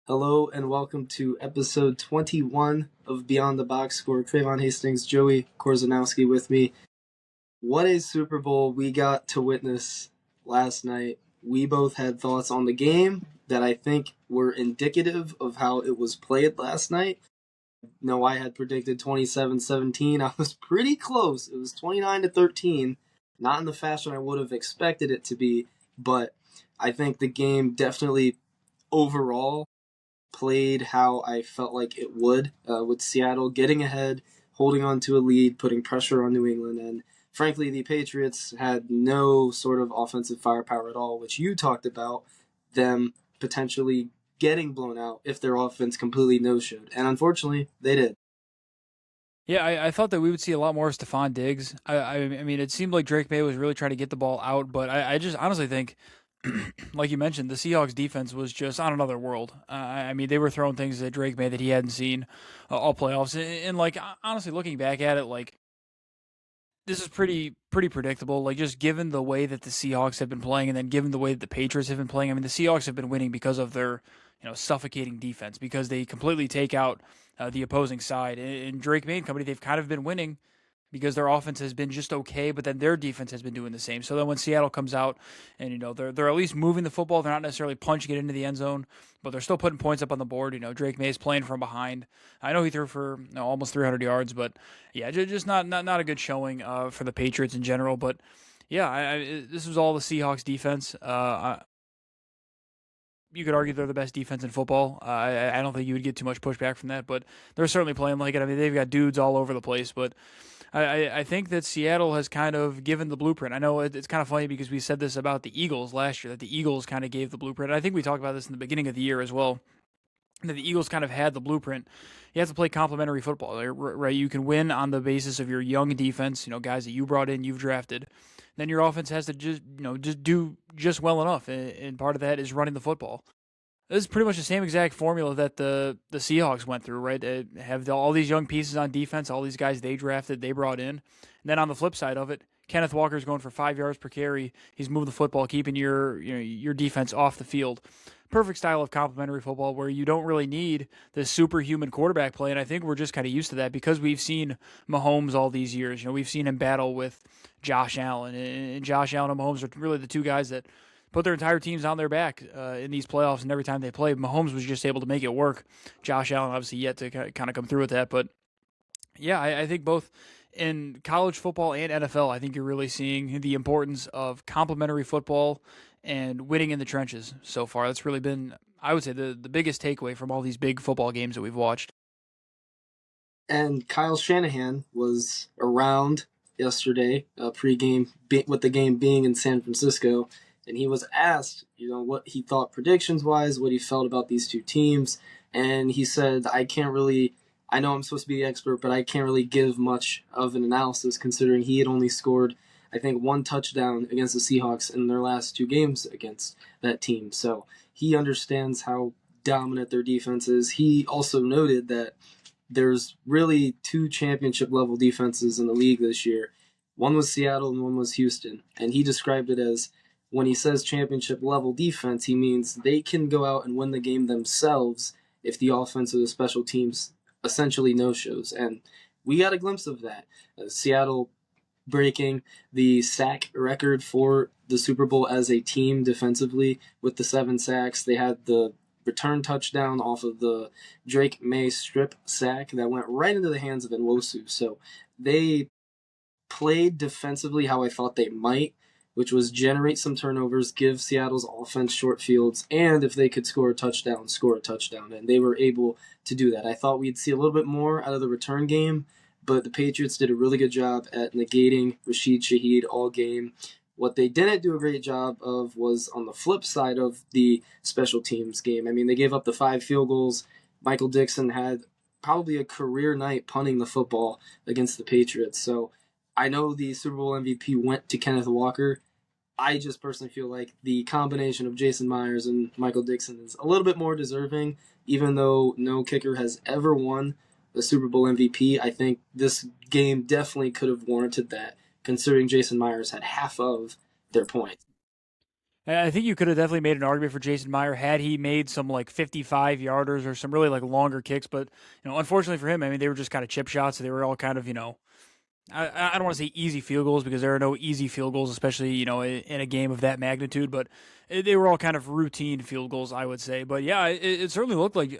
Hello and welcome to episode 21 of Beyond the Box Score. Trayvon Hastings, Joey Korzanowski with me. What a Super Bowl we got to witness last night. We both had thoughts on the game that I think were indicative of how it was played last night. No, I had predicted 27-17. I was pretty close. It was 29-13. Not in the fashion I would have expected it to be, but I think the game definitely overall played how I felt like it would, with Seattle getting ahead, holding on to a lead, putting pressure on New England, and frankly, the Patriots had no sort of offensive firepower at all, which you talked about them potentially getting blown out if their offense completely no-showed, and unfortunately, they did. Yeah, I thought that we would see a lot more Stephon Diggs. I mean, it seemed like Drake May was really trying to get the ball out, but I just honestly think, like you mentioned, the Seahawks defense was just on another world. I mean, they were throwing things at Drake May that he hadn't seen all playoffs, and like honestly, looking back at it, like this is pretty predictable. Like just given the way that the Seahawks have been playing, and then given the way that the Patriots have been playing. I mean, the Seahawks have been winning because of their suffocating defense because they completely take out the opposing side. And Drake May and company, they've kind of been winning because their offense has been just okay, but then their defense has been doing the same. So then when Seattle comes out and they're at least moving the football, they're not necessarily punching it into the end zone, but they're still putting points up on the board. Drake May's playing from behind. I know he threw for almost 300 yards, but yeah, just not a good showing for the Patriots in general. But yeah, this was all the Seahawks defense. You could argue they're the best defense in football. I don't think you would get too much pushback from that, but they're certainly playing like it. I mean, they've got dudes all over the place, but I think that Seattle has kind of given the blueprint. I know it's kind of funny because we said this about the Eagles last year, that the Eagles kind of gave the blueprint. I think we talked about this in the beginning of the year as well, that the Eagles kind of had the blueprint. You have to play complementary football, right? You can win on the basis of your young defense, guys that you brought in, you've drafted. Then your offense has to just do just well enough, and part of that is running the football. This is pretty much the same exact formula that the Seahawks went through, right? They have all these young pieces on defense, all these guys they drafted, they brought in. And then on the flip side of it, Kenneth Walker's going for 5 yards per carry. He's moving the football, keeping your defense off the field. Perfect style of complementary football where you don't really need this superhuman quarterback play, and I think we're just kind of used to that because we've seen Mahomes all these years. We've seen him battle with Josh Allen, and Josh Allen and Mahomes are really the two guys that put their entire teams on their back in these playoffs, and every time they play, Mahomes was just able to make it work. Josh Allen obviously yet to kind of come through with that, but yeah, I think both in college football and NFL, I think you're really seeing the importance of complementary football and winning in the trenches so far. That's really been, I would say, the biggest takeaway from all these big football games that we've watched. And Kyle Shanahan was around yesterday, pregame, with the game being in San Francisco, and he was asked, what he thought predictions wise, what he felt about these two teams, and he said, "I can't really. I know I'm supposed to be the expert, but I can't really give much of an analysis considering he had only scored, I think, one touchdown against the Seahawks in their last two games against that team. So he understands how dominant their defense is. He also noted that there's really two championship level defenses in the league this year. One was Seattle and one was Houston. And he described it as, when he says championship level defense, he means they can go out and win the game themselves if the offense or the special teams essentially no shows. And we got a glimpse of that. Seattle breaking the sack record for the Super Bowl as a team defensively with the 7 sacks. They had the return touchdown off of the Drake May strip sack that went right into the hands of Nwosu. So they played defensively how I thought they might, which was generate some turnovers, give Seattle's offense short fields, and if they could score a touchdown, score a touchdown. And they were able to do that. I thought we'd see a little bit more out of the return game, but the Patriots did a really good job at negating Rashid Shaheed all game. What they didn't do a great job of was on the flip side of the special teams game. I mean, they gave up the 5 field goals. Michael Dixon had probably a career night punting the football against the Patriots. So I know the Super Bowl MVP went to Kenneth Walker. I just personally feel like the combination of Jason Myers and Michael Dixon is a little bit more deserving, even though no kicker has ever won the Super Bowl MVP. I think this game definitely could have warranted that, considering Jason Myers had half of their points. I think you could have definitely made an argument for Jason Meyer had he made some like 55 yarders or some really like longer kicks. But unfortunately for him, I mean, they were just kind of chip shots. They were all kind of I don't want to say easy field goals because there are no easy field goals, especially in a game of that magnitude. But they were all kind of routine field goals, I would say. But yeah, it certainly looked like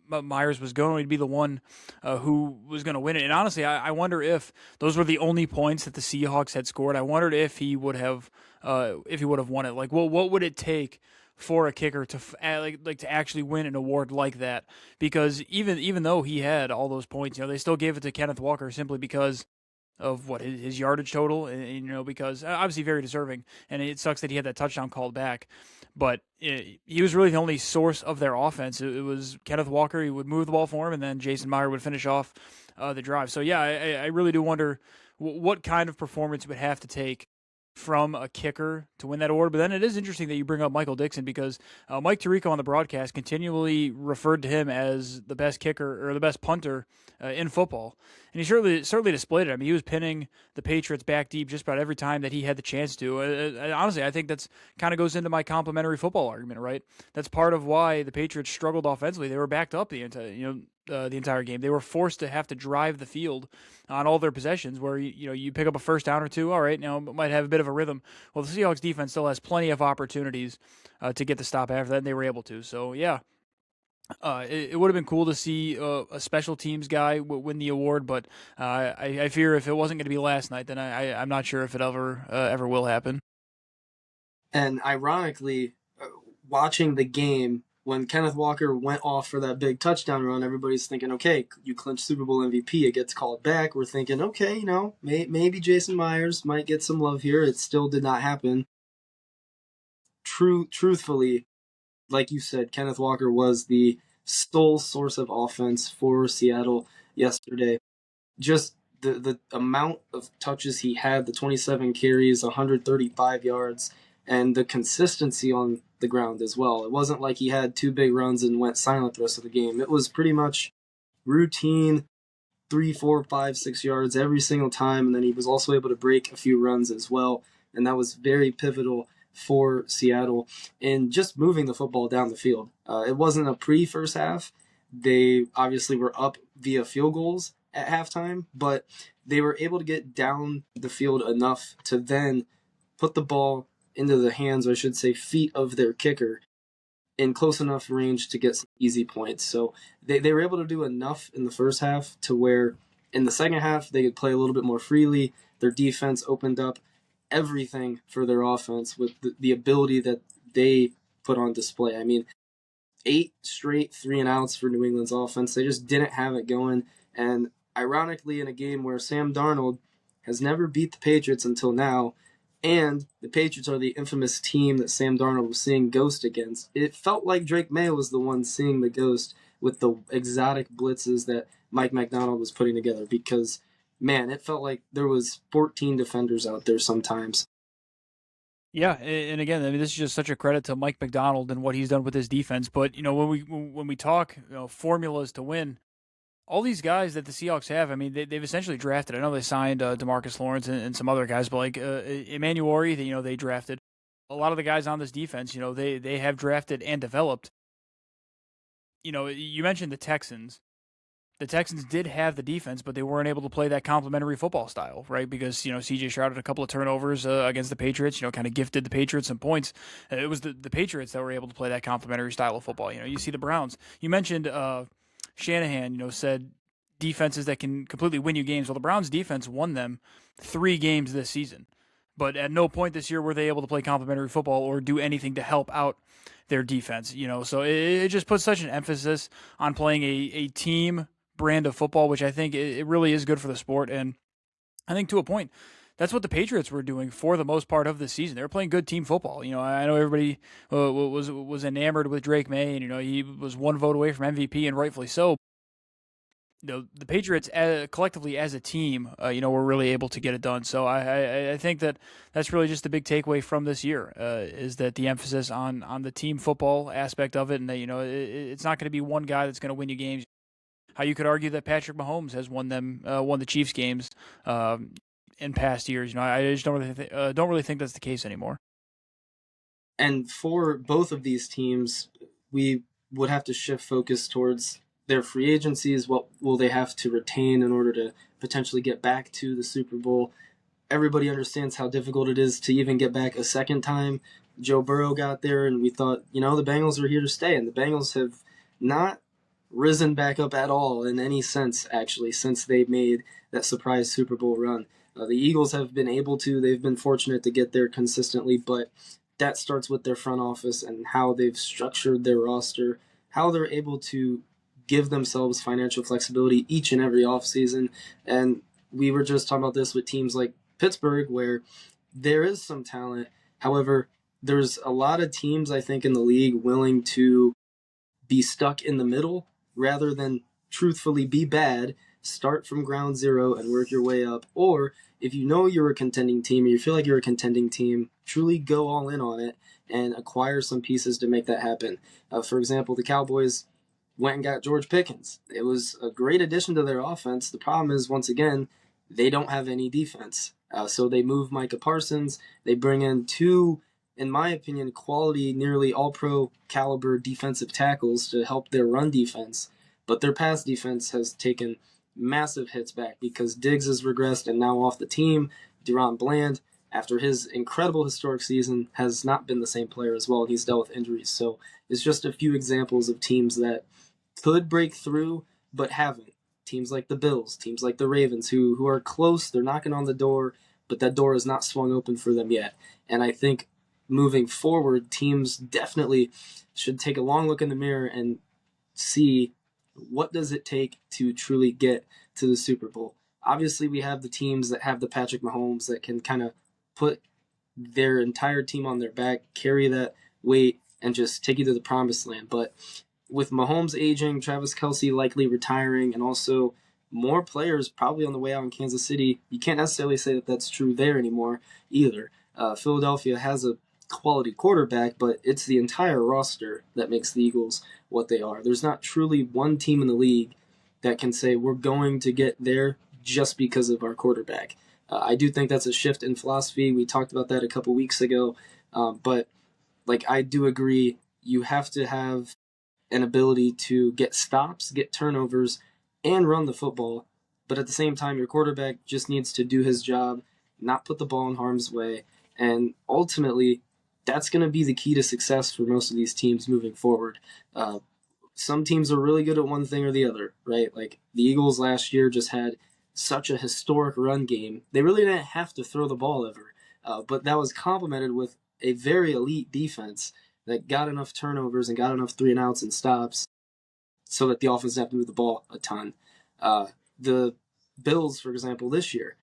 Myers was going to be the one who was going to win it. And honestly, I wonder if those were the only points that the Seahawks had scored. I wondered if he would have won it. Like, well, what would it take for a kicker to like to actually win an award like that? Because even though he had all those points, they still gave it to Kenneth Walker simply because of what his yardage total, and because obviously very deserving, and it sucks that he had that touchdown called back, but he was really the only source of their offense. It was Kenneth Walker. He would move the ball for him, and then Jason Meyer would finish off the drive. So yeah, I really do wonder what kind of performance it would have to take from a kicker to win that award. But then it is interesting that you bring up Michael Dixon because Mike Tirico on the broadcast continually referred to him as the best kicker or the best punter in football. And he certainly displayed it. I mean, he was pinning the Patriots back deep just about every time that he had the chance to. Honestly, I think that's kind of goes into my complimentary football argument, right? That's part of why the Patriots struggled offensively. They were backed up the entire game. They were forced to have to drive the field on all their possessions. Where you pick up a first down or two, all right, might have a bit of a rhythm. Well, the Seahawks defense still has plenty of opportunities to get the stop after that, and they were able to. So yeah, it would have been cool to see a special teams guy win the award, but I fear if it wasn't going to be last night, then I'm not sure if it ever will happen. And ironically, watching the game, when Kenneth Walker went off for that big touchdown run, everybody's thinking, okay, you clinch Super Bowl MVP. It gets called back. We're thinking, okay, maybe Jason Myers might get some love here. It still did not happen. Truthfully, like you said, Kenneth Walker was the sole source of offense for Seattle yesterday. Just the amount of touches he had, the 27 carries, 135 yards, and the consistency on the ground as well. It wasn't like he had two big runs and went silent the rest of the game. It was pretty much routine 3, 4, 5, 6 yards every single time, and then he was also able to break a few runs as well, and that was very pivotal for Seattle in just moving the football down the field. It wasn't a pre-first half. They obviously were up via field goals at halftime, but they were able to get down the field enough to then put the ball into the hands, or I should say feet of their kicker in close enough range to get some easy points. So they were able to do enough in the first half to where in the second half they could play a little bit more freely. Their defense opened up everything for their offense with the ability that they put on display. I mean, 8 straight 3-and-outs for New England's offense. They just didn't have it going. And ironically, in a game where Sam Darnold has never beat the Patriots until now, and the Patriots are the infamous team that Sam Darnold was seeing ghost against, it felt like Drake May was the one seeing the ghost with the exotic blitzes that Mike McDonald was putting together because, man, it felt like there was 14 defenders out there sometimes. Yeah, and again, I mean, this is just such a credit to Mike McDonald and what he's done with his defense. But when we talk formulas to win, all these guys that the Seahawks have, I mean, they've essentially drafted. I know they signed DeMarcus Lawrence and some other guys, but like Emmanuel, they drafted a lot of the guys on this defense. They have drafted and developed. You mentioned the Texans. The Texans did have the defense, but they weren't able to play that complementary football style, right? Because C.J. Stroud had a couple of turnovers against the Patriots. Kind of gifted the Patriots some points. It was the Patriots that were able to play that complementary style of football. You see the Browns. You mentioned Shanahan. Said defenses that can completely win you games. Well, the Browns' defense won them 3 games this season, but at no point this year were they able to play complementary football or do anything to help out their defense. So it just puts such an emphasis on playing a team brand of football, which I think it really is good for the sport. And I think to a point, that's what the Patriots were doing for the most part of the season. They were playing good team football. I know everybody was enamored with Drake May, and he was 1 vote away from MVP, and rightfully so. The Patriots collectively as a team, were really able to get it done. So I think that's really just the big takeaway from this year is that the emphasis on the team football aspect of it, and that it's not going to be one guy that's going to win you games. How you could argue that Patrick Mahomes has won the Chiefs games in past years. I just don't really think that's the case anymore. And for both of these teams, we would have to shift focus towards their free agencies. What will they have to retain in order to potentially get back to the Super Bowl? Everybody understands how difficult it is to even get back a second time. Joe Burrow got there, and we thought, the Bengals are here to stay, and the Bengals have not risen back up at all in any sense, actually, since they made that surprise Super Bowl run. The Eagles have been able to, they've been fortunate to get there consistently, but that starts with their front office and how they've structured their roster, how they're able to give themselves financial flexibility each and every offseason. And we were just talking about this with teams like Pittsburgh, where there is some talent. However, there's a lot of teams, I think, in the league willing to be stuck in the middle rather than truthfully be bad, start from ground zero and work your way up. Or if you know you're a contending team or you feel like you're a contending team, truly go all in on it and acquire some pieces to make that happen. For example, the Cowboys went and got George Pickens. It was a great addition to their offense. The problem is, once again, they don't have any defense. So they move Micah Parsons. They bring in two, in my opinion, quality, nearly all-pro caliber defensive tackles to help their run defense. But their pass defense has taken massive hits back because Diggs has regressed and now off the team. Deron Bland, after his incredible historic season, has not been the same player as well, and he's dealt with injuries. So it's just a few examples of teams that could break through but haven't. Teams like the Bills, teams like the Ravens, who are close, they're knocking on the door, but that door is not swung open for them yet. And I think moving forward, teams definitely should take a long look in the mirror and see what does it take to truly get to the Super Bowl. Obviously, we have the teams that have the Patrick Mahomes that can kind of put their entire team on their back, carry that weight, and just take you to the promised land. But with Mahomes aging, Travis Kelce likely retiring, and also more players probably on the way out in Kansas City, you can't necessarily say that that's true there anymore either. Philadelphia has a quality quarterback, but it's the entire roster that makes the Eagles what they are. There's not truly one team in the league that can say we're going to get there just because of our quarterback. I do think that's a shift in philosophy. We talked about that a couple weeks ago, but I do agree you have to have an ability to get stops, get turnovers, and run the football. But at the same time, your quarterback just needs to do his job, not put the ball in harm's way. And ultimately, that's going to be the key to success for most of these teams moving forward. Some teams are really good at one thing or the other, right? Like the Eagles last year just had such a historic run game. They really didn't have to throw the ball ever, but that was complemented with a very elite defense that got enough turnovers and got enough 3-and-outs and stops so that the offense didn't have to move the ball a ton. The Bills, for example, this year,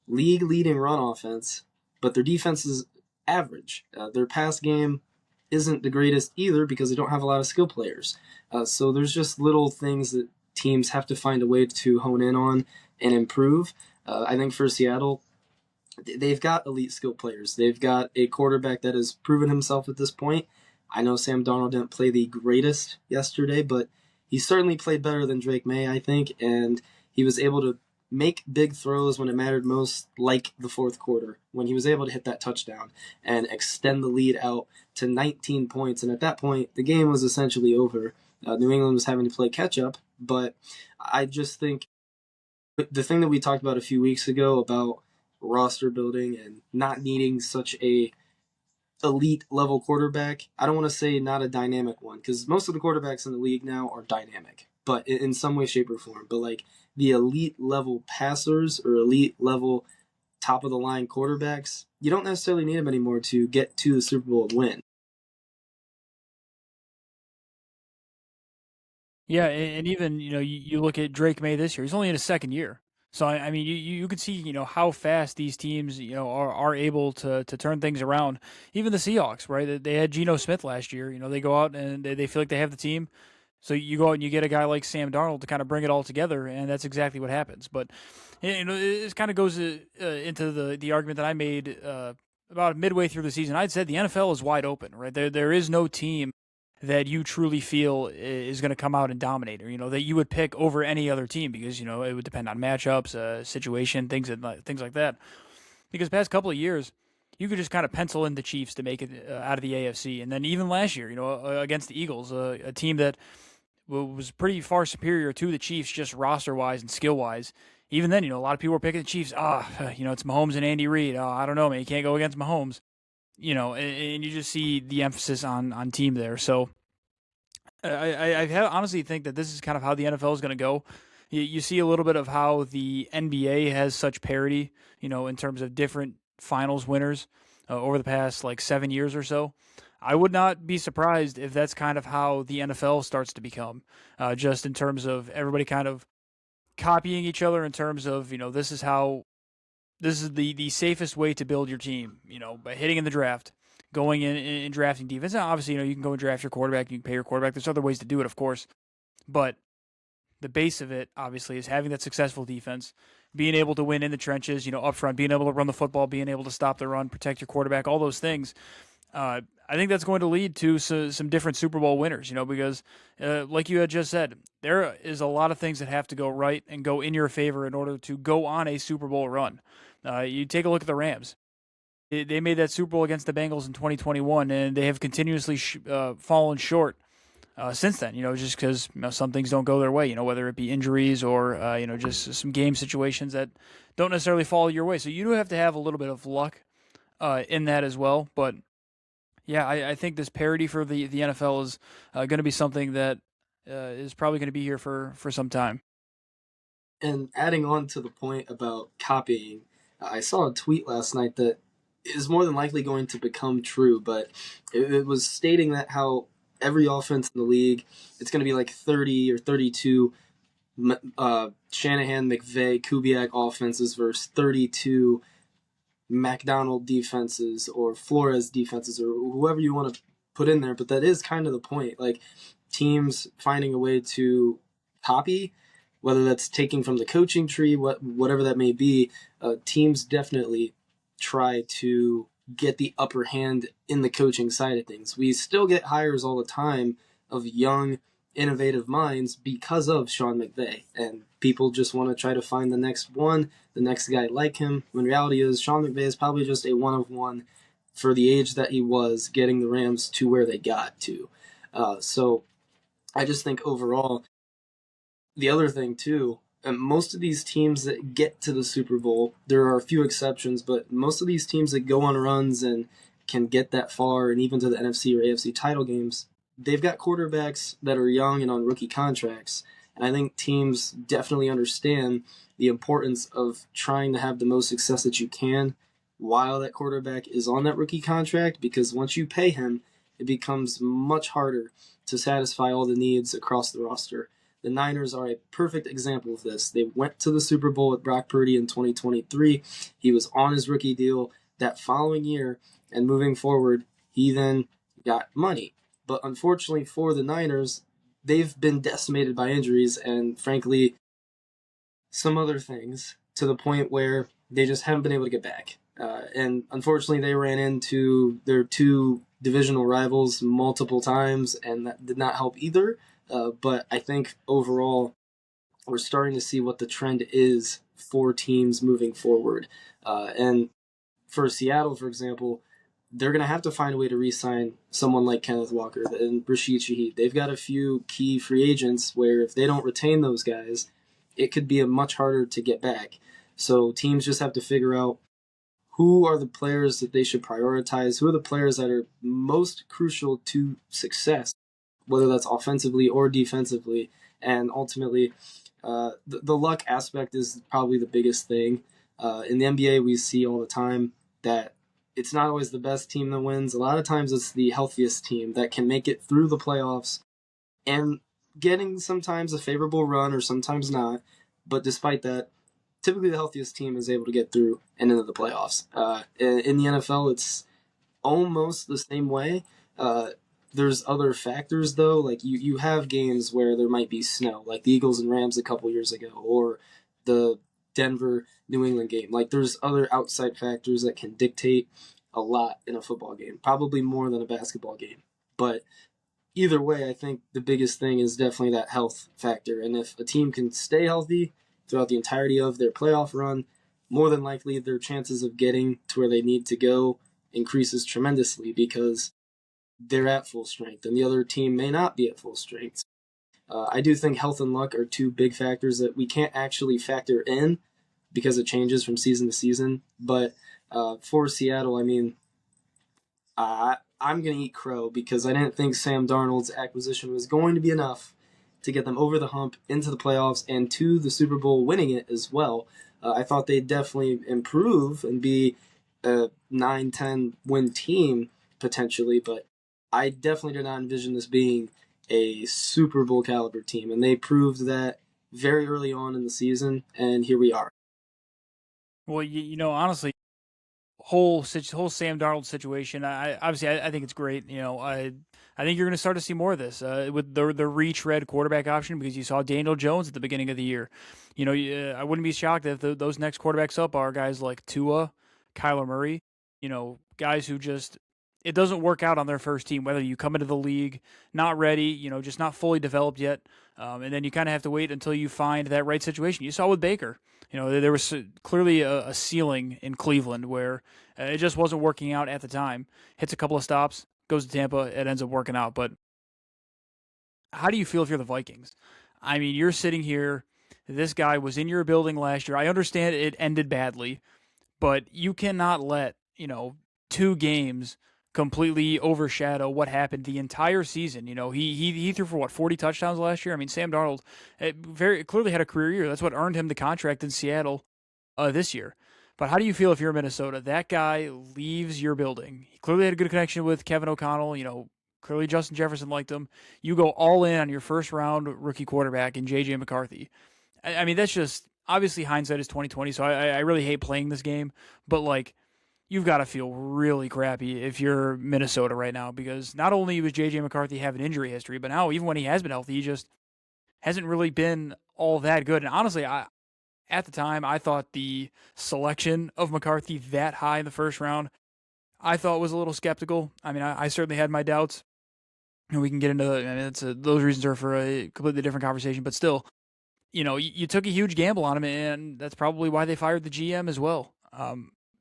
league-leading run offense, but their defense is average. Their pass game isn't the greatest either because they don't have a lot of skill players. So there's just little things that teams have to find a way to hone in on and improve. I think for Seattle, they've got elite skill players. They've got a quarterback that has proven himself at this point. I know Sam Darnold didn't play the greatest yesterday, but he certainly played better than Drake May, I think, and he was able to make big throws when it mattered most, like the fourth quarter, when he was able to hit that touchdown and extend the lead out to 19 points. And at that point, the game was essentially over. New England was having to play catch-up, but I just think the thing that we talked about a few weeks ago about roster building and not needing such a elite level quarterback, I don't want to say not a dynamic one, because most of the quarterbacks in the league now are dynamic, but in some way, shape, or form. But like the elite level passers or elite level top of the line quarterbacks, you don't necessarily need them anymore to get to the Super Bowl and win. Yeah, and even you look at Drake May this year; he's only in his second year. So I mean, you could see how fast these teams are able to turn things around. Even the Seahawks, right? They had Geno Smith last year. They go out and they feel like they have the team. So you go out and you get a guy like Sam Darnold to kind of bring it all together, and that's exactly what happens. But it kind of goes into the argument that I made about midway through the season. I'd said the NFL is wide open, right? There is no team that you truly feel is going to come out and dominate, or that you would pick over any other team because it would depend on matchups, situation, things like that. Because past couple of years, you could just kind of pencil in the Chiefs to make it out of the AFC. And then even last year, against the Eagles, a team that was pretty far superior to the Chiefs just roster wise and skill wise. Even then, a lot of people were picking the Chiefs. It's Mahomes and Andy Reid. I don't know, man. You can't go against Mahomes. And you just see the emphasis on team there. So I honestly think that this is kind of how the NFL is going to go. You see a little bit of how the NBA has such parity, in terms of different finals winners over the past like 7 years or so. I would not be surprised if that's kind of how the NFL starts to become, just in terms of everybody kind of copying each other in terms of, this is the safest way to build your team, by hitting in the draft, going in and drafting defense. Now, obviously, you can go and draft your quarterback, you can pay your quarterback. There's other ways to do it, of course. But the base of it, obviously, is having that successful defense, being able to win in the trenches, up front, being able to run the football, being able to stop the run, protect your quarterback, all those things. I think that's going to lead to some different Super Bowl winners, because like you had just said, there is a lot of things that have to go right and go in your favor in order to go on a Super Bowl run. You take a look at the Rams. They made that Super Bowl against the Bengals in 2021, and they have continuously fallen short since then, just because some things don't go their way, whether it be injuries or, just some game situations that don't necessarily fall your way. So you do have to have a little bit of luck in that as well. But yeah, I think this parity for the NFL is going to be something that is probably going to be here for some time. And adding on to the point about copying, I saw a tweet last night that is more than likely going to become true, but it was stating that how every offense in the league, it's going to be like 30 or 32 Shanahan, McVay, Kubiak offenses versus 32 McDonald defenses or Flores defenses or whoever you want to put in there. But that is kind of the point. Like teams finding a way to copy, whether that's taking from the coaching tree, whatever that may be, teams definitely try to get the upper hand in the coaching side of things. We still get hires all the time of young, innovative minds because of Sean McVay, and people just want to try to find the next one, the next guy like him. When reality is Sean McVay is probably just a one of one for the age that he was, getting the Rams to where they got to. So I just think overall, the other thing too, and most of these teams that get to the Super Bowl, there are a few exceptions, but most of these teams that go on runs and can get that far and even to the NFC or AFC title games, they've got quarterbacks that are young and on rookie contracts. And I think teams definitely understand the importance of trying to have the most success that you can while that quarterback is on that rookie contract, because once you pay him, it becomes much harder to satisfy all the needs across the roster. The Niners are a perfect example of this. They went to the Super Bowl with Brock Purdy in 2023. He was on his rookie deal that following year, and moving forward, he then got money. But unfortunately for the Niners, they've been decimated by injuries and, frankly, some other things to the point where they just haven't been able to get back. And unfortunately, they ran into their two divisional rivals multiple times, and that did not help either. But I think overall, we're starting to see what the trend is for teams moving forward. And for Seattle, for example, they're going to have to find a way to re-sign someone like Kenneth Walker and Rashid Shaheed. They've got a few key free agents where if they don't retain those guys, it could be much harder to get back. So teams just have to figure out who are the players that they should prioritize, who are the players that are most crucial to success, whether that's offensively or defensively. And ultimately, the luck aspect is probably the biggest thing. In the NBA, we see all the time that it's not always the best team that wins. A lot of times it's the healthiest team that can make it through the playoffs and getting sometimes a favorable run or sometimes not. But despite that, typically the healthiest team is able to get through and into the playoffs. In the NFL, it's almost the same way. There's other factors, though. Like you have games where there might be snow, like the Eagles and Rams a couple years ago, or the Denver New England game. Like there's other outside factors that can dictate a lot in a football game, probably more than a basketball game. But either way, I think the biggest thing is definitely that health factor. And if a team can stay healthy throughout the entirety of their playoff run, more than likely their chances of getting to where they need to go increases tremendously because they're at full strength and the other team may not be at full strength. I do think health and luck are two big factors that we can't actually factor in because it changes from season to season. But for Seattle, I mean, I'm going to eat crow because I didn't think Sam Darnold's acquisition was going to be enough to get them over the hump into the playoffs and to the Super Bowl, winning it as well. I thought they'd definitely improve and be a 9-10 win team potentially, but I definitely did not envision this being a Super Bowl caliber team, and they proved that very early on in the season, and here we are. Well, honestly, whole Sam Darnold situation. I think it's great. I think you're going to start to see more of this with the retread quarterback option because you saw Daniel Jones at the beginning of the year. I wouldn't be shocked if those next quarterbacks up are guys like Tua, Kyler Murray. Guys who just it doesn't work out on their first team. Whether you come into the league not ready, just not fully developed yet, and then you kind of have to wait until you find that right situation. You saw with Baker. There was clearly a ceiling in Cleveland where it just wasn't working out at the time. Hits a couple of stops, goes to Tampa, it ends up working out. But how do you feel if you're the Vikings? I mean, you're sitting here. This guy was in your building last year. I understand it ended badly, but you cannot let, 2 games completely overshadow what happened the entire season. He threw for what 40 touchdowns last year. I mean, Sam Darnold very clearly had a career year. That's what earned him the contract in Seattle this year. But how do you feel if you're Minnesota? That guy leaves your building. He clearly had a good connection with Kevin O'Connell. Clearly Justin Jefferson liked him. You go all in on your first round rookie quarterback in J.J. McCarthy. I mean, that's just obviously hindsight is 2020. So I really hate playing this game, but like you've got to feel really crappy if you're Minnesota right now because not only was J.J. McCarthy having injury history, but now even when he has been healthy, he just hasn't really been all that good. And honestly, at the time, I thought the selection of McCarthy that high in the first round, I thought was a little skeptical. I mean, I certainly had my doubts. And we can get into I mean, those reasons are for a completely different conversation, but still, you took a huge gamble on him, and that's probably why they fired the GM as well.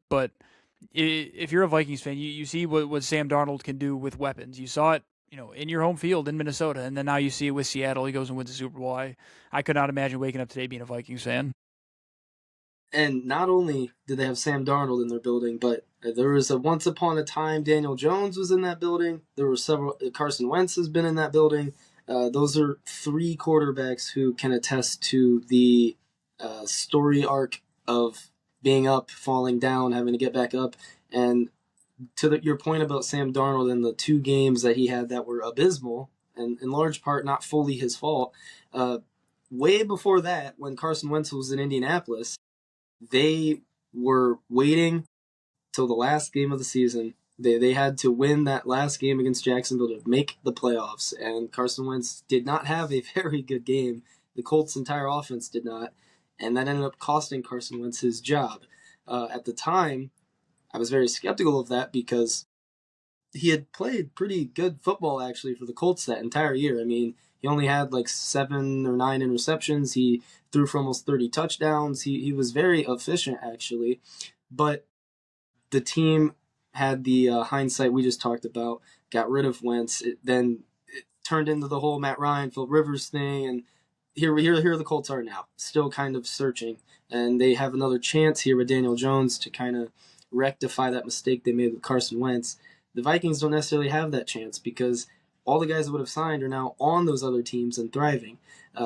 But if you're a Vikings fan, you see what Sam Darnold can do with weapons. You saw it, in your home field in Minnesota, and then now you see it with Seattle. He goes and wins the Super Bowl. I could not imagine waking up today being a Vikings fan. And not only did they have Sam Darnold in their building, but there was a once upon a time Daniel Jones was in that building. There were several. Carson Wentz has been in that building. Those are three quarterbacks who can attest to the story arc of being up, falling down, having to get back up, and your point about Sam Darnold and the 2 games that he had that were abysmal, and in large part not fully his fault. Way before that, when Carson Wentz was in Indianapolis, they were waiting till the last game of the season. They had to win that last game against Jacksonville to make the playoffs, and Carson Wentz did not have a very good game. The Colts' entire offense did not, and that ended up costing Carson Wentz his job. At the time, I was very skeptical of that because he had played pretty good football actually for the Colts that entire year. I mean, he only had like 7 or 9 interceptions. He threw for almost 30 touchdowns. He was very efficient actually, but the team had the hindsight we just talked about, got rid of Wentz. Then it turned into the whole Matt Ryan, Phil Rivers thing, and here the Colts are now, still kind of searching, and they have another chance here with Daniel Jones to kind of rectify that mistake they made with Carson Wentz. The Vikings don't necessarily have that chance because all the guys that would have signed are now on those other teams and thriving.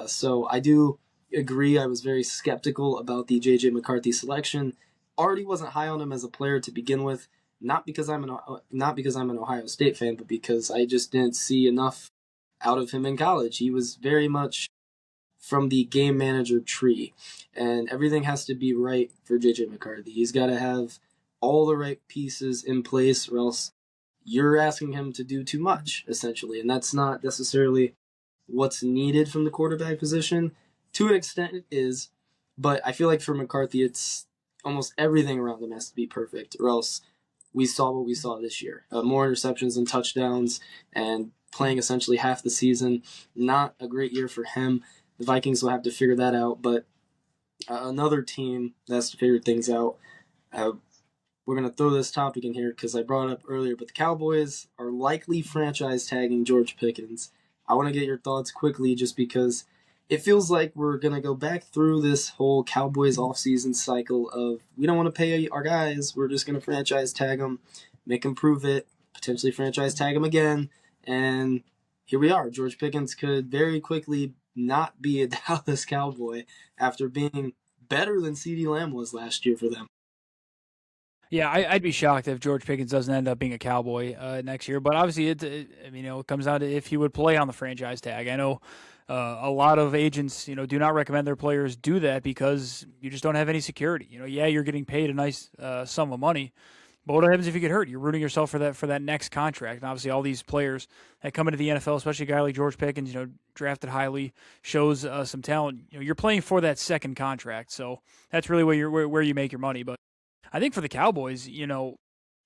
So I do agree. I was very skeptical about the J.J. McCarthy selection. Already wasn't high on him as a player to begin with, not because I'm an Ohio State fan, but because I just didn't see enough out of him in college. He was very much from the game manager tree, and everything has to be right for J.J. McCarthy. He's got to have all the right pieces in place, or else you're asking him to do too much, essentially, and that's not necessarily what's needed from the quarterback position. To an extent, it is, but I feel like for McCarthy, it's almost everything around him has to be perfect, or else we saw what we saw this year. More interceptions than touchdowns, and playing essentially half the season. Not a great year for him. The Vikings will have to figure that out, but another team that has to figure things out. we're going to throw this topic in here because I brought it up earlier, but the Cowboys are likely franchise tagging George Pickens. I want to get your thoughts quickly just because it feels like we're going to go back through this whole Cowboys offseason cycle of we don't want to pay our guys. We're just going to franchise tag them, make them prove it, potentially franchise tag them again. And here we are. George Pickens could very quickly not be a Dallas Cowboy after being better than CeeDee Lamb was last year for them. Yeah, I'd be shocked if George Pickens doesn't end up being a Cowboy next year. But obviously, it comes down to if he would play on the franchise tag. I know a lot of agents, do not recommend their players do that because you just don't have any security. Yeah, you're getting paid a nice sum of money, but what happens if you get hurt? You're rooting yourself for that next contract. And obviously, all these players that come into the NFL, especially a guy like George Pickens, drafted highly, shows some talent. You're playing for that second contract, so that's really where you make your money. But I think for the Cowboys,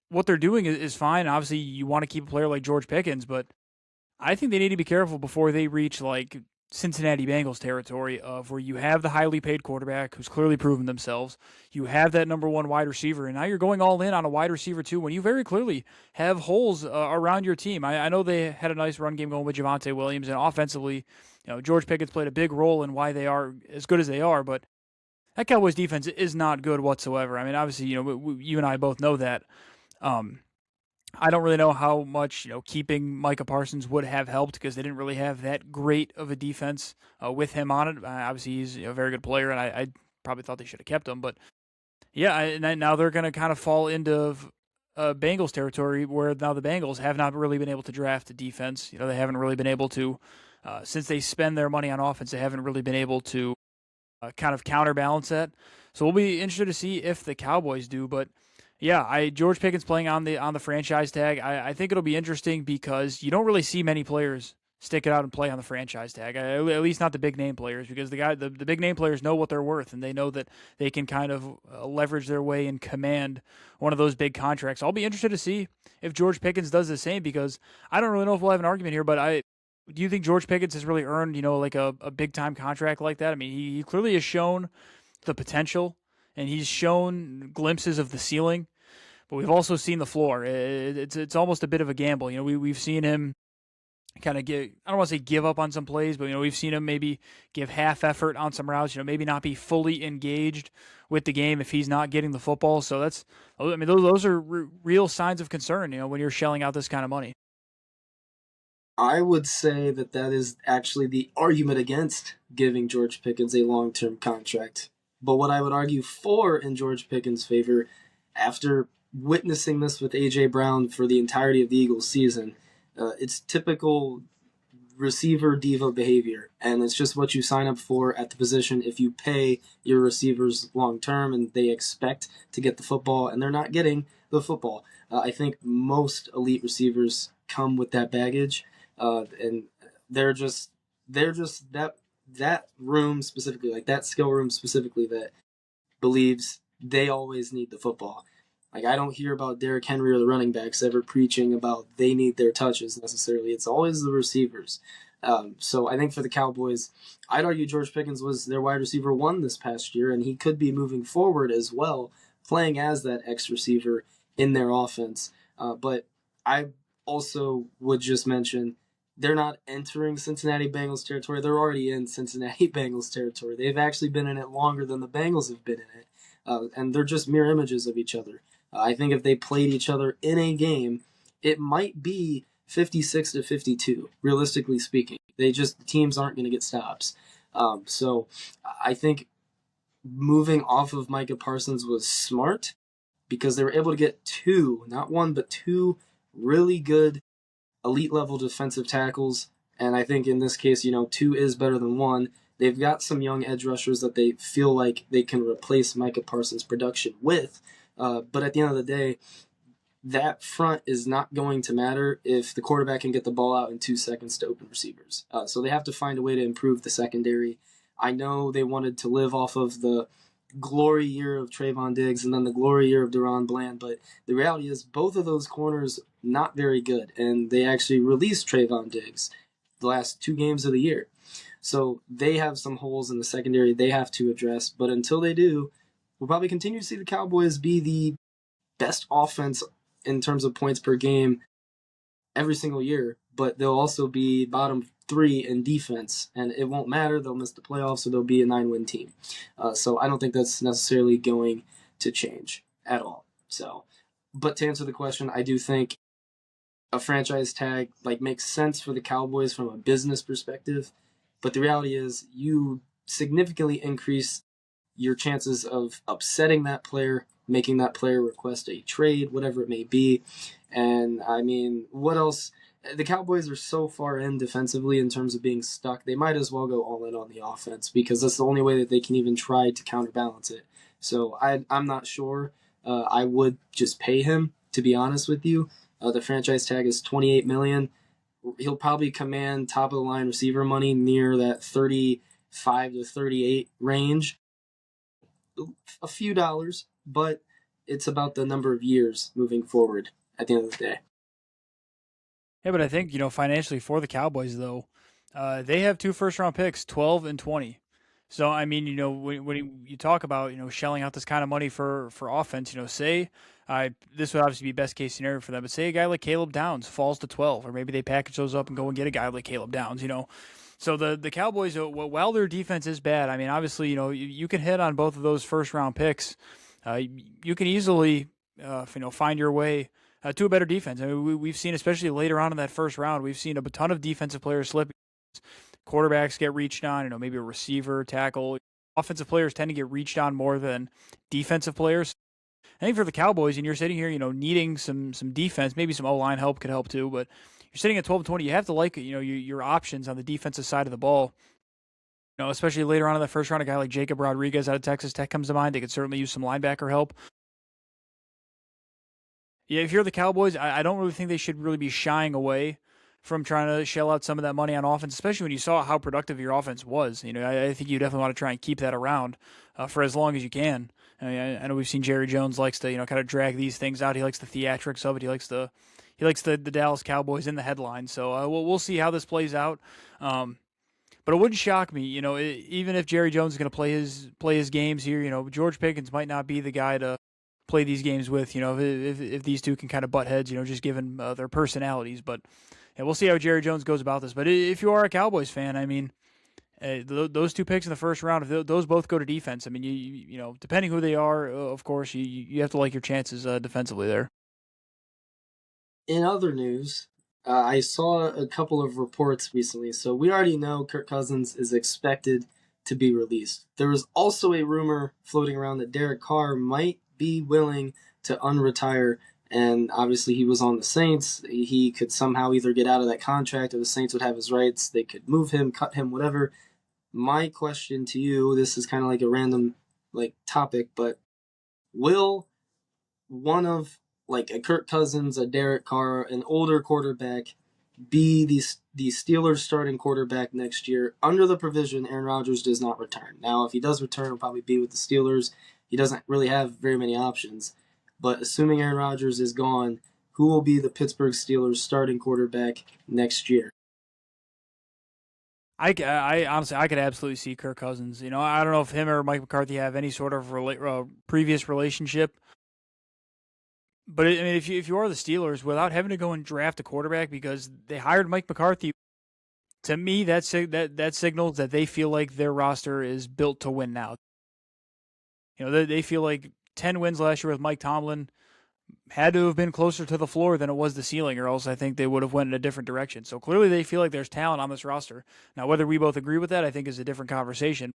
what they're doing is fine. Obviously, you want to keep a player like George Pickens, but I think they need to be careful before they reach like Cincinnati Bengals territory of where you have the highly paid quarterback who's clearly proven themselves. You have that number one wide receiver, and now you're going all in on a wide receiver too when you very clearly have holes around your team. I know they had a nice run game going with Javonte Williams, and offensively, George Pickens played a big role in why they are as good as they are, but that Cowboys defense is not good whatsoever. I mean, obviously, you and I both know that. Um, I don't really know how much keeping Micah Parsons would have helped because they didn't really have that great of a defense with him on it. Obviously, he's a very good player, and I probably thought they should have kept him. But yeah, and now they're going to kind of fall into Bengals territory where now the Bengals have not really been able to draft a defense. They haven't really been able to, since they spend their money on offense, they haven't really been able to kind of counterbalance that. So we'll be interested to see if the Cowboys do. But yeah, George Pickens playing on the franchise tag. I think it'll be interesting because you don't really see many players stick it out and play on the franchise tag. At least not the big name players, because the big name players know what they're worth and they know that they can kind of leverage their way and command one of those big contracts. I'll be interested to see if George Pickens does the same because I don't really know if we'll have an argument here, but do you think George Pickens has really earned, like a big time contract like that? I mean, he clearly has shown the potential and he's shown glimpses of the ceiling, but we've also seen the floor. It's almost a bit of a gamble. We've seen him kind of I don't want to say give up on some plays, but we've seen him maybe give half effort on some routes. Maybe not be fully engaged with the game if he's not getting the football. So those are real signs of concern. When you're shelling out this kind of money. I would say that is actually the argument against giving George Pickens a long-term contract. But what I would argue for in George Pickens' favor, after witnessing this with A.J. Brown for the entirety of the Eagles season, it's typical receiver diva behavior, and it's just what you sign up for at the position if you pay your receivers long-term and they expect to get the football and they're not getting the football. I think most elite receivers come with that baggage. And they're just that room specifically, like that skill room specifically, that believes they always need the football. Like I don't hear about Derrick Henry or the running backs ever preaching about they need their touches necessarily. It's always the receivers. So I think for the Cowboys, I'd argue George Pickens was their wide receiver one this past year, and he could be moving forward as well, playing as that X receiver in their offense. But I also would just mention they're not entering Cincinnati Bengals territory. They're already in Cincinnati Bengals territory. They've actually been in it longer than the Bengals have been in it. And they're just mirror images of each other. I think if they played each other in a game, it might be 56-52, realistically speaking. The teams aren't going to get stops. So I think moving off of Micah Parsons was smart because they were able to get two, not one, but two really good elite level defensive tackles. And I think in this case, two is better than one. They've got some young edge rushers that they feel like they can replace Micah Parsons' production with. But at the end of the day, that front is not going to matter if the quarterback can get the ball out in 2 seconds to open receivers. So they have to find a way to improve the secondary. I know they wanted to live off of the glory year of Trayvon Diggs and then the glory year of Deron Bland, but the reality is both of those corners not very good, and they actually released Trayvon Diggs the last 2 games of the year. So they have some holes in the secondary they have to address, but until they do, we'll probably continue to see the Cowboys be the best offense in terms of points per game every single year, but they'll also be bottom 3 in defense, and it won't matter. They'll miss the playoffs, so they'll be a 9-win team. So I don't think that's necessarily going to change at all. So, but to answer the question, I do think a franchise tag makes sense for the Cowboys from a business perspective, but the reality is you significantly increase your chances of upsetting that player, making that player request a trade, whatever it may be. And I mean, what else? The Cowboys are so far in defensively in terms of being stuck. They might as well go all in on the offense because that's the only way that they can even try to counterbalance it. So I'm not sure. I would just pay him, to be honest with you. The franchise tag is $28 million. He'll probably command top of the line receiver money near that 35 to 38 range. A few dollars, but it's about the number of years moving forward at the end of the day. Yeah, but I think, financially for the Cowboys, though, they have 2 first-round picks, 12 and 20. So, I mean, when you talk about, shelling out this kind of money for offense, say, this would obviously be best-case scenario for them, but say a guy like Caleb Downs falls to 12, or maybe they package those up and go and get a guy like Caleb Downs, So the Cowboys, while their defense is bad, I mean, obviously, you can hit on both of those first-round picks. You can easily, find your way to a better defense. I mean, we've seen, especially later on in that first round, we've seen a ton of defensive players slip. Quarterbacks get reached on, maybe a receiver, tackle. Offensive players tend to get reached on more than defensive players. I think for the Cowboys, and you're sitting here, needing some defense, maybe some O-line help could help too, but you're sitting at 12-20. You have to like, your options on the defensive side of the ball. Especially later on in the first round, a guy like Jacob Rodriguez out of Texas Tech comes to mind. They could certainly use some linebacker help. Yeah, if you're the Cowboys, I don't really think they should really be shying away from trying to shell out some of that money on offense, especially when you saw how productive your offense was. I think you definitely want to try and keep that around for as long as you can. I know we've seen Jerry Jones likes to, kind of drag these things out. He likes the theatrics of it. He likes the Dallas Cowboys in the headlines. So we'll see how this plays out. But it wouldn't shock me, even if Jerry Jones is going to play his games here. George Pickens might not be the guy to play these games with. If these two can kind of butt heads, just given their personalities. But yeah, we'll see how Jerry Jones goes about this. But if you are a Cowboys fan, I mean, those 2 picks in the first round, if those both go to defense, I mean, you depending who they are, of course, you have to like your chances defensively there. In other news, I saw a couple of reports recently. So we already know Kirk Cousins is expected to be released. There was also a rumor floating around that Derek Carr might be willing to unretire, and obviously he was on the Saints. He could somehow either get out of that contract or the Saints would have his rights. They could move him, cut him, whatever. My question to you, this is kind of like a random topic, but will one of a Kirk Cousins, a Derek Carr, an older quarterback be the Steelers starting quarterback next year under the provision Aaron Rodgers does not return? Now, if he does return, he'll probably be with the Steelers. He doesn't really have very many options. But assuming Aaron Rodgers is gone, who will be the Pittsburgh Steelers starting quarterback next year? I honestly, I could absolutely see Kirk Cousins. I don't know if him or Mike McCarthy have any sort of previous relationship. But I mean, if you are the Steelers, without having to go and draft a quarterback because they hired Mike McCarthy, to me that signals that they feel like their roster is built to win now. They feel like 10 wins last year with Mike Tomlin had to have been closer to the floor than it was the ceiling, or else I think they would have went in a different direction. So clearly they feel like there's talent on this roster. Now, whether we both agree with that, I think is a different conversation.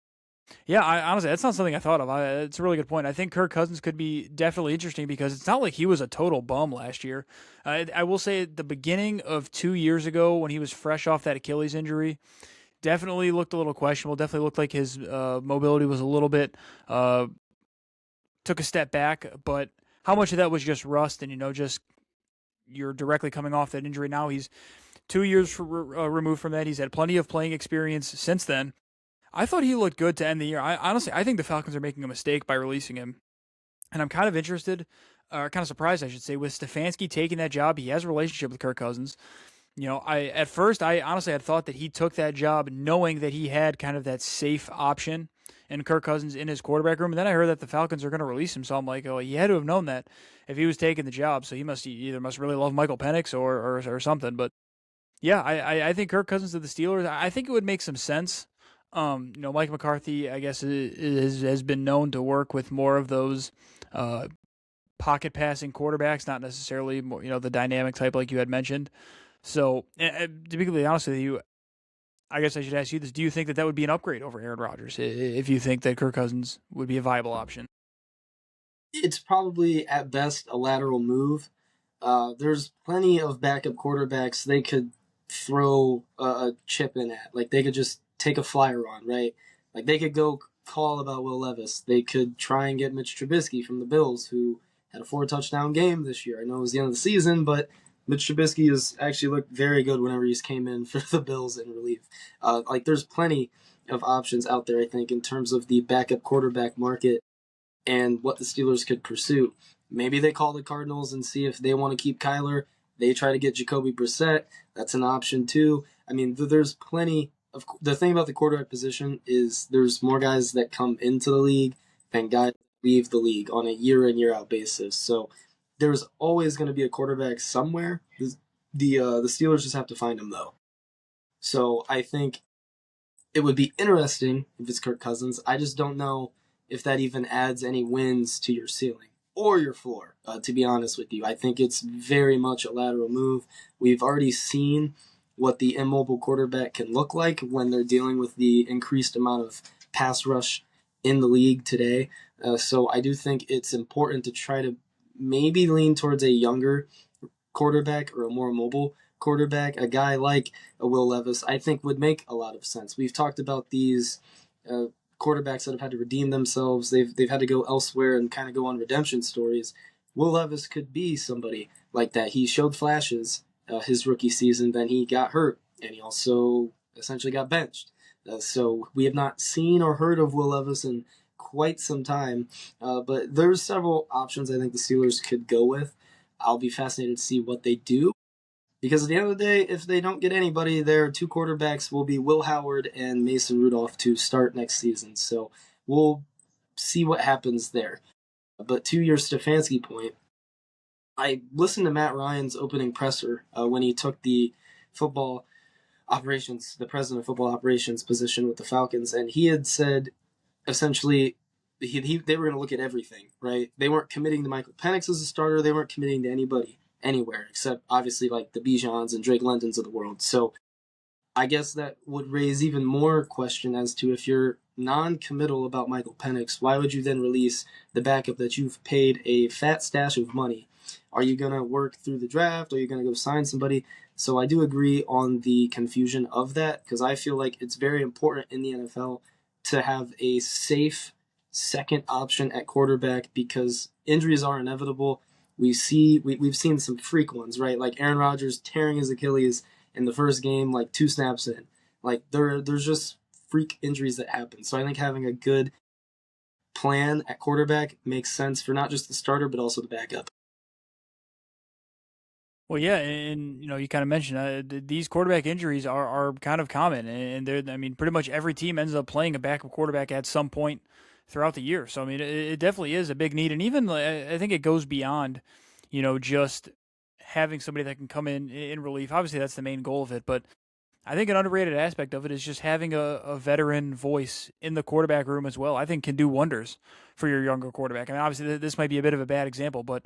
Yeah, honestly, that's not something I thought of. It's a really good point. I think Kirk Cousins could be definitely interesting because it's not like he was a total bum last year. I will say at the beginning of 2 years ago when he was fresh off that Achilles injury, definitely looked a little questionable. Definitely looked like his mobility was a little bit took a step back. But how much of that was just rust and, just you're directly coming off that injury. Now he's 2 years removed from that. He's had plenty of playing experience since then. I thought he looked good to end the year. I think the Falcons are making a mistake by releasing him. And I'm kind of interested, or kind of surprised, I should say, with Stefanski taking that job. He has a relationship with Kirk Cousins. At first, I honestly had thought that he took that job knowing that he had kind of that safe option and Kirk Cousins in his quarterback room. And then I heard that the Falcons are going to release him. So I'm like, oh, he had to have known that if he was taking the job. So he must really love Michael Penix or something. But yeah, I think Kirk Cousins to the Steelers. I think it would make some sense. Mike McCarthy, I guess, has been known to work with more of those pocket passing quarterbacks, not necessarily more, the dynamic type like you had mentioned. So, to be completely honest with you, I guess I should ask you this: do you think that would be an upgrade over Aaron Rodgers if you think that Kirk Cousins would be a viable option? It's probably at best a lateral move. There's plenty of backup quarterbacks they could throw a chip in at. Like they could just take a flyer on, right? Like they could go call about Will Levis. They could try and get Mitch Trubisky from the Bills, who had a 4 touchdown game this year. I know it was the end of the season, but Mitch Trubisky has actually looked very good whenever he's came in for the Bills in relief. Like there's plenty of options out there, I think, in terms of the backup quarterback market and what the Steelers could pursue. Maybe they call the Cardinals and see if they want to keep Kyler. They try to get Jacoby Brissett. That's an option too. I mean, there's plenty of. The thing about the quarterback position is there's more guys that come into the league than guys leave the league on a year in year out basis. So there's always going to be a quarterback somewhere. The Steelers just have to find him though. So I think it would be interesting if it's Kirk Cousins. I just don't know if that even adds any wins to your ceiling or your floor, to be honest with you. I think it's very much a lateral move. We've already seen what the immobile quarterback can look like when they're dealing with the increased amount of pass rush in the league today. So I do think it's important to try to maybe lean towards a younger quarterback or a more mobile quarterback. A guy like a Will Levis, I think, would make a lot of sense. We've talked about these quarterbacks that have had to redeem themselves. They've had to go elsewhere and kind of go on redemption stories. Will Levis could be somebody like that. He showed flashes his rookie season, then he got hurt, and he also essentially got benched. So we have not seen or heard of Will Levis in quite some time, but there's several options I think the Steelers could go with. I'll be fascinated to see what they do. Because at the end of the day, if they don't get anybody, their two quarterbacks will be Will Howard and Mason Rudolph to start next season. So we'll see what happens there. But to your Stefanski point, I listened to Matt Ryan's opening presser when he took the football operations, the president of football operations position with the Falcons, and he had said essentially they were going to look at everything, right? They weren't committing to Michael Penix as a starter. They weren't committing to anybody anywhere except obviously like the Bijans and Drake Londons of the world. So I guess that would raise even more question as to if you're non-committal about Michael Penix, why would you then release the backup that you've paid a fat stash of money? Are you going to work through the draft? Are you going to go sign somebody? So I do agree on the confusion of that because I feel like it's very important in the NFL to have a safe second option at quarterback because injuries are inevitable. We've seen some freak ones, right? Like Aaron Rodgers tearing his Achilles in the first game, like 2 snaps in. Like there's just freak injuries that happen. So I think having a good plan at quarterback makes sense for not just the starter but also the backup. Well, yeah, and you kind of mentioned these quarterback injuries are kind of common, and I mean, pretty much every team ends up playing a backup quarterback at some point throughout the year. So I mean, it definitely is a big need, and even I think it goes beyond, just having somebody that can come in relief. Obviously, that's the main goal of it, but I think an underrated aspect of it is just having a veteran voice in the quarterback room as well. I think can do wonders for your younger quarterback. I mean, obviously this might be a bit of a bad example, but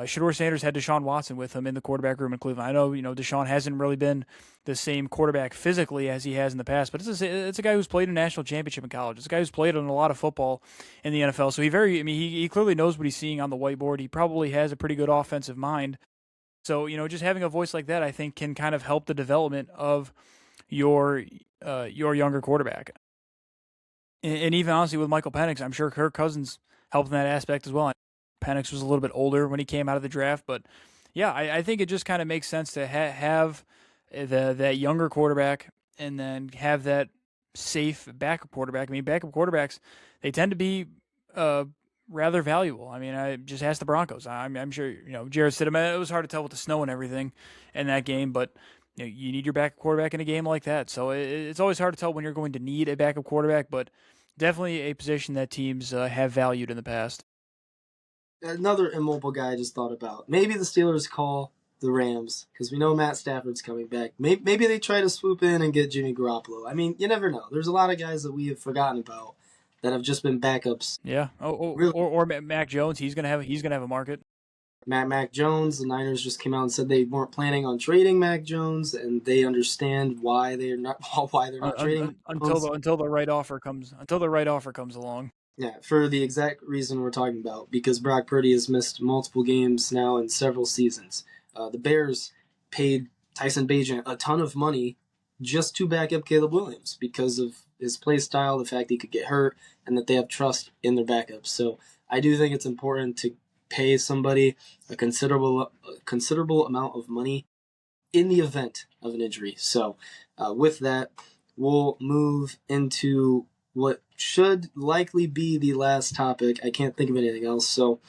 Shador Sanders had Deshaun Watson with him in the quarterback room in Cleveland. I know Deshaun hasn't really been the same quarterback physically as he has in the past, but it's a guy who's played a national championship in college. It's a guy who's played on a lot of football in the NFL. So he clearly knows what he's seeing on the whiteboard. He probably has a pretty good offensive mind. So just having a voice like that, I think, can kind of help the development of your younger quarterback. And even honestly with Michael Penix, I'm sure Kirk Cousins helped in that aspect as well. Penix was a little bit older when he came out of the draft, but yeah, I think it just kind of makes sense to have that younger quarterback and then have that safe backup quarterback. I mean, backup quarterbacks, they tend to be rather valuable. I mean, I just asked the Broncos. I'm sure Jarrett Stidham. It was hard to tell with the snow and everything in that game, but you need your backup quarterback in a game like that. So it's always hard to tell when you're going to need a backup quarterback, but definitely a position that teams have valued in the past. Another immobile guy I just thought about. Maybe the Steelers call the Rams because we know Matt Stafford's coming back. Maybe they try to swoop in and get Jimmy Garoppolo. I mean, you never know. There's a lot of guys that we have forgotten about that have just been backups. Yeah. Oh, Really, or Mac Jones. He's gonna have a market. Mac Jones. The Niners just came out and said they weren't planning on trading Mac Jones, and they understand why they're not trading Mac Until Jones. the right offer comes along. Yeah, for the exact reason we're talking about, because Brock Purdy has missed multiple games now in several seasons. The Bears paid Tyson Bagent a ton of money just to back up Caleb Williams because of his play style, the fact he could get hurt, and that they have trust in their backups. So I do think it's important to pay somebody a considerable amount of money in the event of an injury. So with that, we'll move into what should likely be the last topic. I can't think of anything else. So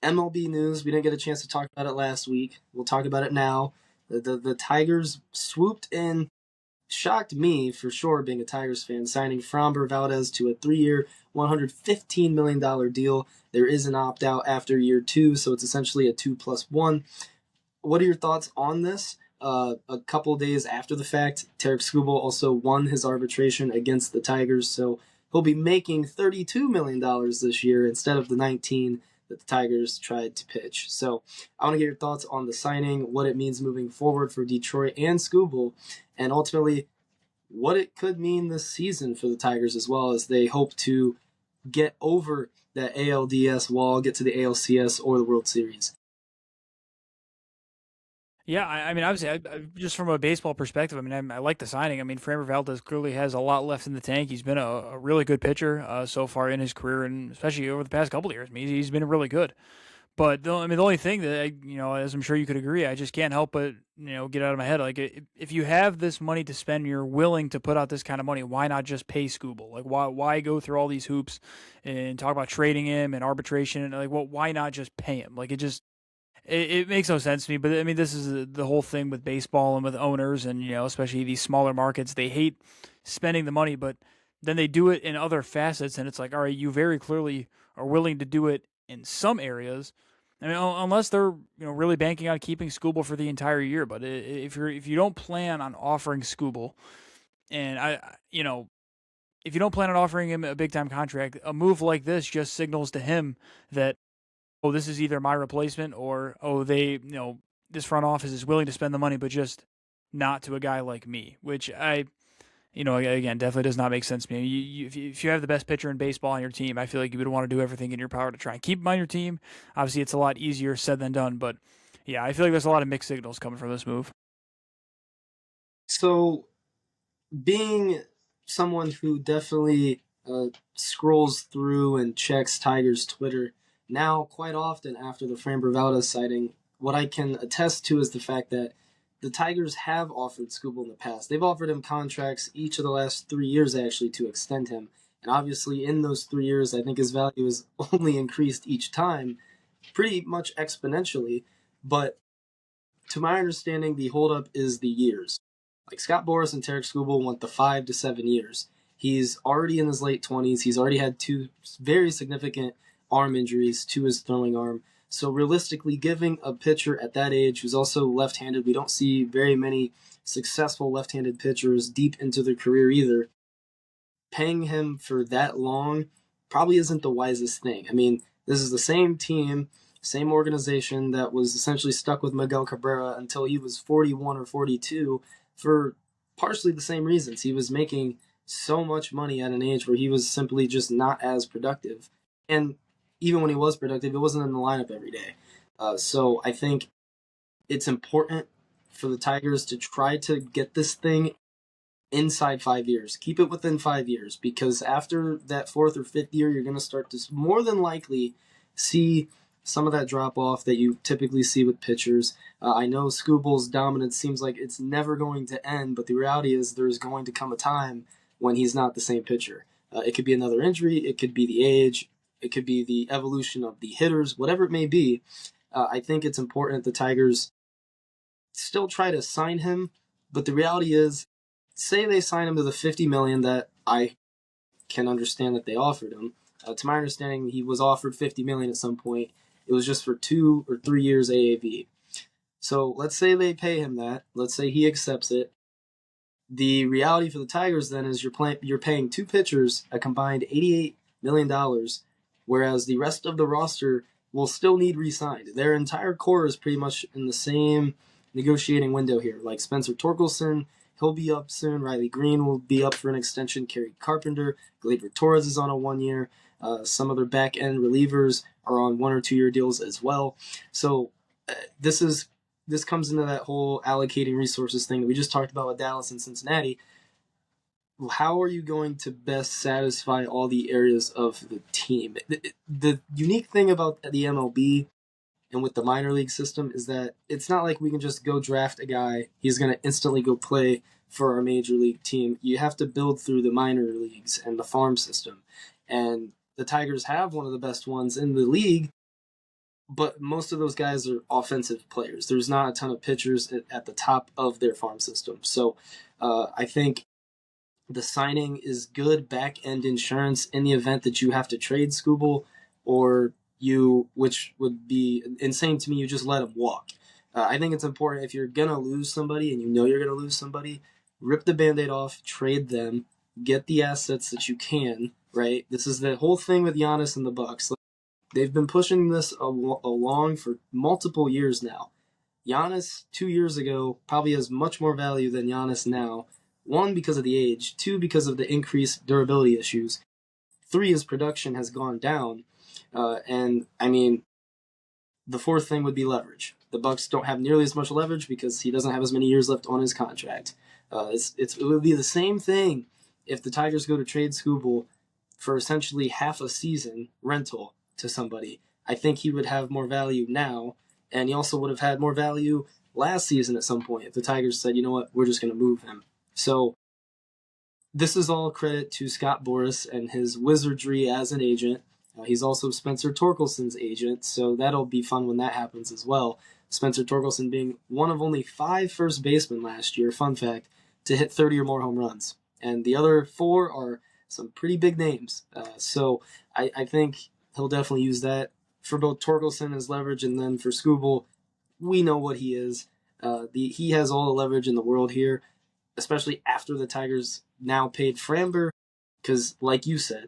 MLB news. We didn't get a chance to talk about it last week. We'll talk about it now. The Tigers swooped in, shocked me for sure, being a Tigers fan, signing Framber Valdez to a 3-year, $115 million deal. There is an opt out after year 2, so it's essentially a 2+1. What are your thoughts on this? A couple days after the fact, Tarek Skubal also won his arbitration against the Tigers, so he'll be making $32 million this year instead of the 19 that the Tigers tried to pitch. So I want to get your thoughts on the signing, what it means moving forward for Detroit and Skubal, and ultimately what it could mean this season for the Tigers as well, as they hope to get over that ALDS wall, get to the ALCS or the World Series. Yeah, I mean, obviously, just from a baseball perspective, I mean, I like the signing. I mean, Framber Valdez clearly has a lot left in the tank. He's been a really good pitcher so far in his career, and especially over the past couple of years. I mean, he's been really good. But the only thing that as I'm sure you could agree, I just can't help but get out of my head. Like, if you have this money to spend, you're willing to put out this kind of money. Why not just pay Scooble? Like, why go through all these hoops and talk about trading him and arbitration? And like, well, why not just pay him? Like, it makes no sense to me. But I mean, this is the whole thing with baseball and with owners, and especially these smaller markets. They hate spending the money, but then they do it in other facets, and it's like, all right, you very clearly are willing to do it in some areas. I mean, unless they're really banking on keeping Scooble for the entire year. But if you don't plan on offering Scooble, and if you don't plan on offering him a big time contract, a move like this just signals to him that, oh, this is either my replacement, or, oh, this front office is willing to spend the money, but just not to a guy like me, which again, definitely does not make sense to me. If you have the best pitcher in baseball on your team, I feel like you would want to do everything in your power to try and keep him on your team. Obviously, it's a lot easier said than done, but yeah, I feel like there's a lot of mixed signals coming from this move. So being someone who definitely scrolls through and checks Tiger's Twitter now quite often after the Framber Valdez sighting, what I can attest to is the fact that the Tigers have offered Scooble in the past. They've offered him contracts each of the last 3 years actually to extend him. And obviously, in those 3 years, I think his value has only increased each time, pretty much exponentially. But to my understanding, the holdup is the years. Like Scott Boras and Tarek Skubal want the 5 to 7 years. He's already in his late 20s. He's already had 2 very significant arm injuries to his throwing arm. So realistically, giving a pitcher at that age who's also left-handed, we don't see very many successful left-handed pitchers deep into their career either. Paying him for that long probably isn't the wisest thing. I mean, this is the same team, same organization that was essentially stuck with Miguel Cabrera until he was 41 or 42 for partially the same reasons. He was making so much money at an age where he was simply just not as productive. And even when he was productive, it wasn't in the lineup every day. So I think it's important for the Tigers to try to get this thing inside 5 years. Keep it within 5 years, because after that 4th or 5th year, you're going to start to more than likely see some of that drop off that you typically see with pitchers. I know Scooble's dominance seems like it's never going to end, but the reality is there's going to come a time when he's not the same pitcher. It could be another injury, it could be the age, it could be the evolution of the hitters, whatever it may be. I think it's important the Tigers still try to sign him, but the reality is, say they sign him to the $50 million that I can understand that they offered him. To my understanding, he was offered $50 million at some point. It was just for 2 or 3 years AAV. So let's say they pay him that. Let's say he accepts it. The reality for the Tigers then is you're paying two pitchers a combined $88 million, whereas the rest of the roster will still need re-signed. Their entire core is pretty much in the same negotiating window here. Like Spencer Torkelson, he'll be up soon. Riley Green will be up for an extension. Kerry Carpenter, Gleyber Torres is on a 1 year. Some other back end relievers are on 1 or 2 year deals as well. So this comes into that whole allocating resources thing that we just talked about with Dallas and Cincinnati. How are you going to best satisfy all the areas of the team? The unique thing about the MLB and with the minor league system is that it's not like we can just go draft a guy. He's going to instantly go play for our major league team. You have to build through the minor leagues and the farm system. And the Tigers have one of the best ones in the league, but most of those guys are offensive players. There's not a ton of pitchers at the top of their farm system. So I think the signing is good back-end insurance in the event that you have to trade Skubal, or which would be insane to me, you just let him walk. I think it's important if you're going to lose somebody and you know you're going to lose somebody, rip the Band-Aid off, trade them, get the assets that you can, right? This is the whole thing with Giannis and the Bucks. They've been pushing this along for multiple years now. Giannis 2 years ago probably has much more value than Giannis now. 1, because of the age. 2, because of the increased durability issues. 3, his production has gone down. And I mean, the fourth thing would be leverage. The Bucks don't have nearly as much leverage because he doesn't have as many years left on his contract. It would be the same thing if the Tigers go to trade Skubal for essentially half a season rental to somebody. I think he would have more value now, and he also would have had more value last season at some point if the Tigers said, you know what, we're just going to move him. So this is all credit to Scott Boras and his wizardry as an agent. He's also Spencer Torkelson's agent, so that'll be fun when that happens as well. Spencer Torkelson being one of only 5 first basemen last year, fun fact, to hit 30 or more home runs. And the other 4 are some pretty big names. So I think he'll definitely use that for both Torkelson as leverage, and then for Skubal, we know what he is. He has all the leverage in the world here, especially after the Tigers now paid Framber, because like you said,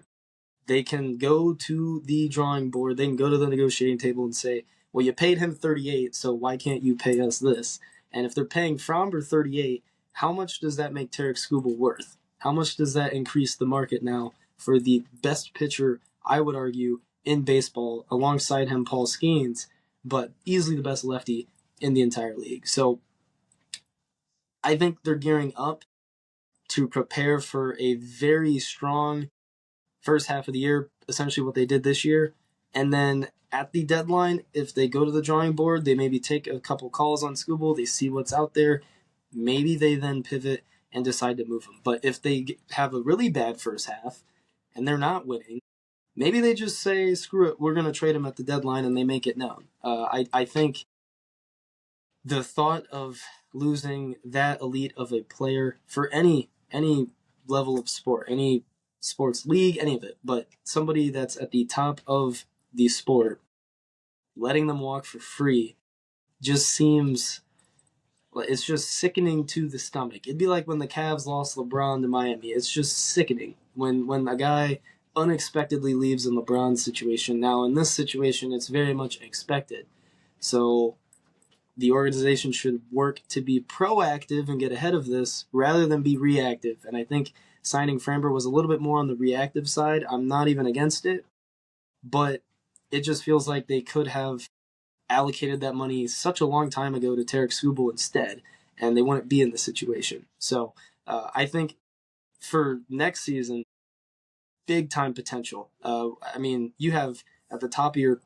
they can go to the drawing board, they can go to the negotiating table and say, well, you paid him 38, so why can't you pay us this? And if they're paying Framber 38, how much does that make Tarek Skubal worth? How much does that increase the market now for the best pitcher, I would argue, in baseball, alongside him, Paul Skeens, but easily the best lefty in the entire league? So I think they're gearing up to prepare for a very strong first half of the year, essentially what they did this year. And then at the deadline, if they go to the drawing board, they maybe take a couple calls on Skubal, they see what's out there. Maybe they then pivot and decide to move him. But if they have a really bad first half and they're not winning, maybe they just say, screw it, we're going to trade him at the deadline, and they make it known. I think the thought of losing that elite of a player for any level of sport, any sports league, any of it, but somebody that's at the top of the sport, letting them walk for free just seems, it's just sickening to the stomach. It'd be like when the Cavs lost LeBron to Miami. It's just sickening when a guy unexpectedly leaves in LeBron's situation. Now, in this situation, it's very much expected. So the organization should work to be proactive and get ahead of this rather than be reactive. And I think signing Framber was a little bit more on the reactive side. I'm not even against it, but it just feels like they could have allocated that money such a long time ago to Tarek Skubal instead, and they wouldn't be in this situation. So I think for next season, big time potential. I mean, you have at the top of your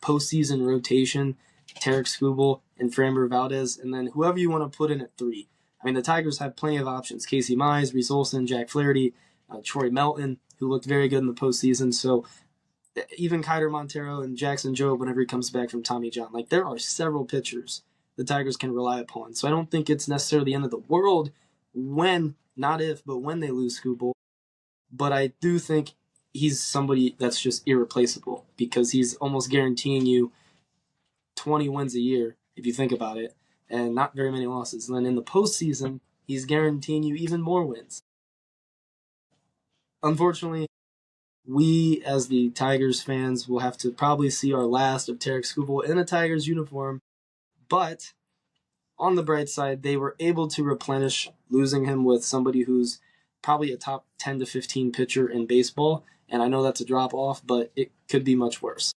postseason rotation Tarek Skubal and Framber Valdez, and then whoever you want to put in at 3. I mean, the Tigers have plenty of options. Casey Mize, Reese Olson, Jack Flaherty, Troy Melton, who looked very good in the postseason. So even Kiter Montero and Jackson Jobe whenever he comes back from Tommy John. Like, there are several pitchers the Tigers can rely upon. So I don't think it's necessarily the end of the world when, not if, but when they lose Skubal. but I do think he's somebody that's just irreplaceable because he's almost guaranteeing you 20 wins a year if you think about it, and not very many losses. And then in the postseason, he's guaranteeing you even more wins. Unfortunately, we as the Tigers fans will have to probably see our last of Tarek Skubal in a Tigers uniform, but on the bright side, they were able to replenish losing him with somebody who's probably a top 10 to 15 pitcher in baseball. And I know that's a drop off, but it could be much worse.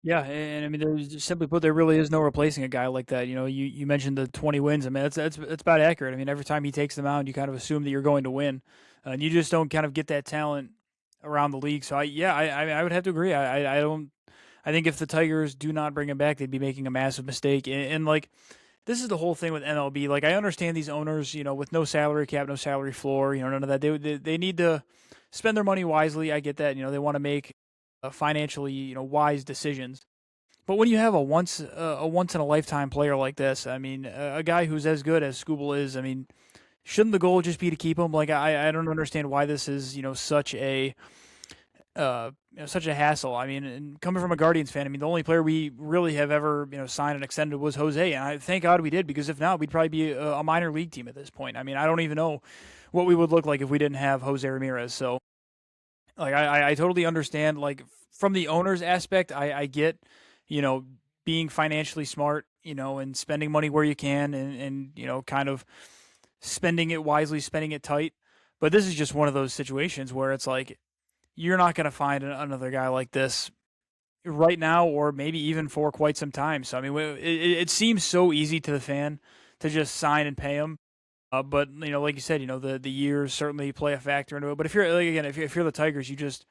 Yeah, and I mean, there's, simply put, there really is no replacing a guy like that. You mentioned the 20 wins. I mean, that's about accurate. I mean, every time he takes the mound, you kind of assume that you're going to win, and you just don't kind of get that talent around the league. So I would have to agree. I don't. I think if the Tigers do not bring him back, they'd be making a massive mistake. And like, this is the whole thing with MLB. Like, I understand these owners, with no salary cap, no salary floor, none of that. They need to spend their money wisely. I get that. They want to make financially, wise decisions. But when you have a once in a lifetime player like this, I mean, a guy who's as good as Skubal is, I mean, shouldn't the goal just be to keep him? Like, I don't understand why this is such a hassle. I mean, and coming from a Guardians fan, I mean, the only player we really have ever signed and extended was Jose, and I thank God we did, because if not, we'd probably be a minor league team at this point. I mean, I don't even know what we would look like if we didn't have Jose Ramirez. So, like, I totally understand. Like, from the owner's aspect, I get you know being financially smart, and spending money where you can, and kind of spending it wisely, spending it tight. But this is just one of those situations where it's like you're not going to find another guy like this right now, or maybe even for quite some time. So I mean, it seems so easy to the fan to just sign and pay him. But like you said, the years certainly play a factor into it. But if you're like, again, if you're the Tigers, you just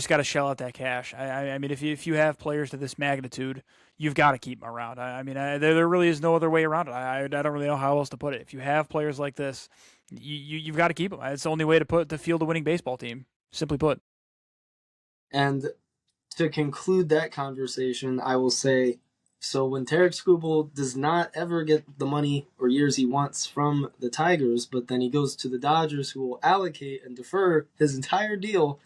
got to shell out that cash. I mean, if you have players to this magnitude, you've got to keep them around. I mean, there really is no other way around it. I don't really know how else to put it. If you have players like this, you've got to keep them. It's the only way to field a winning baseball team. Simply put. And to conclude that conversation, I will say so when Tarek Skubal does not ever get the money or years he wants from the Tigers, but then he goes to the Dodgers, who will allocate and defer his entire deal.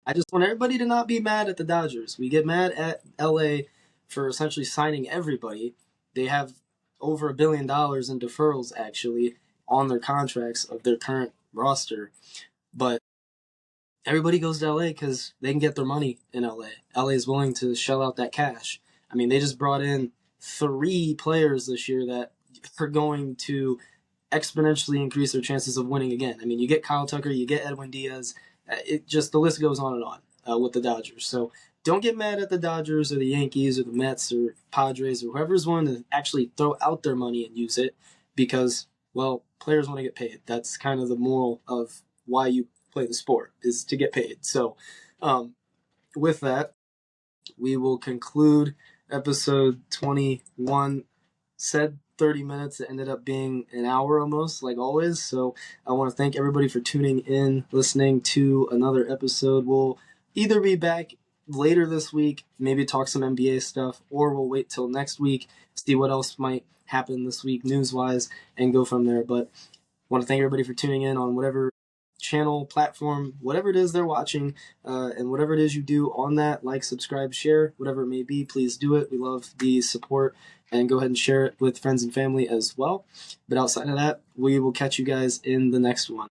I just want everybody to not be mad at the Dodgers. We get mad at LA for essentially signing everybody. They have over $1 billion in deferrals actually on their contracts of their current roster. But everybody goes to LA because they can get their money in LA. LA is willing to shell out that cash. I mean, they just brought in 3 players this year that are going to exponentially increase their chances of winning again. I mean, you get Kyle Tucker, you get Edwin Diaz. It just, the list goes on and on with the Dodgers. So don't get mad at the Dodgers or the Yankees or the Mets or Padres or whoever's willing to actually throw out their money and use it because, well, players want to get paid. That's kind of the moral of why you play the sport, is to get paid. So with that, we will conclude episode 21. Said 30 minutes, it ended up being an hour almost, like always. So I want to thank everybody for tuning in, listening to another episode. We'll either be back later this week, maybe talk some NBA stuff, or we'll wait till next week, see what else might happen this week news-wise, and go from there. But I want to thank everybody for tuning in on whatever channel, platform, whatever it is they're watching, and whatever it is you do on that, like, subscribe, share, whatever it may be, please do it. We love the support, and go ahead and share it with friends and family as well. But outside of that, we will catch you guys in the next one.